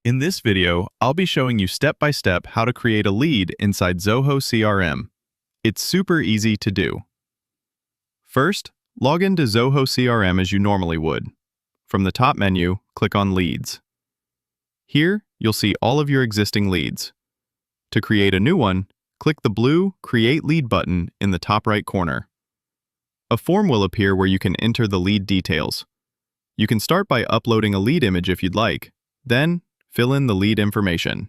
In this video, I'll be showing you step-by-step how to create a lead inside Zoho CRM. It's super easy to do. First, log into Zoho CRM as you normally would. From the top menu, click on Leads. Here, you'll see all of your existing leads. To create a new one, click the blue Create Lead button in the top right corner. A form will appear where you can enter the lead details. You can start by uploading a lead image if you'd like. Then, fill in the lead information.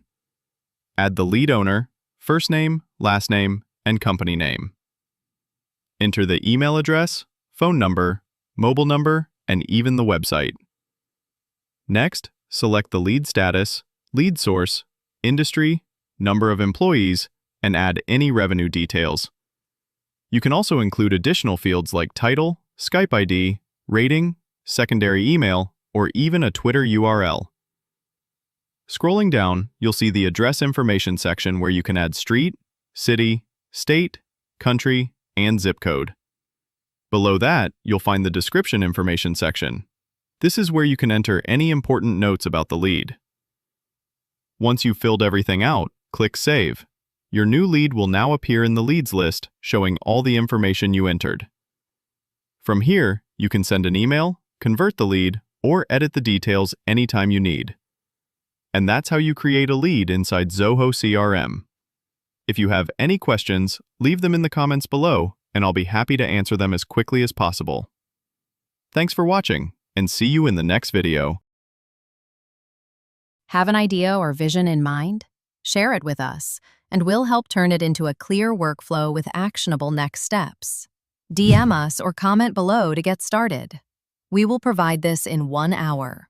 Add the lead owner, first name, last name, and company name. Enter the email address, phone number, mobile number, and even the website. Next, select the lead status, lead source, industry, number of employees, and add any revenue details. You can also include additional fields like title, Skype ID, rating, secondary email, or even a Twitter URL. Scrolling down, you'll see the address information section where you can add street, city, state, country, and zip code. Below that, you'll find the description information section. This is where you can enter any important notes about the lead. Once you've filled everything out, click Save. Your new lead will now appear in the leads list, showing all the information you entered. From here, you can send an email, convert the lead, or edit the details anytime you need. And that's how you create a lead inside Zoho CRM. If you have any questions, leave them in the comments below, and I'll be happy to answer them as quickly as possible. Thanks for watching, and see you in the next video. Have an idea or vision in mind? Share it with us, and we'll help turn it into a clear workflow with actionable next steps. DM us or comment below to get started. We will provide this in 1 hour.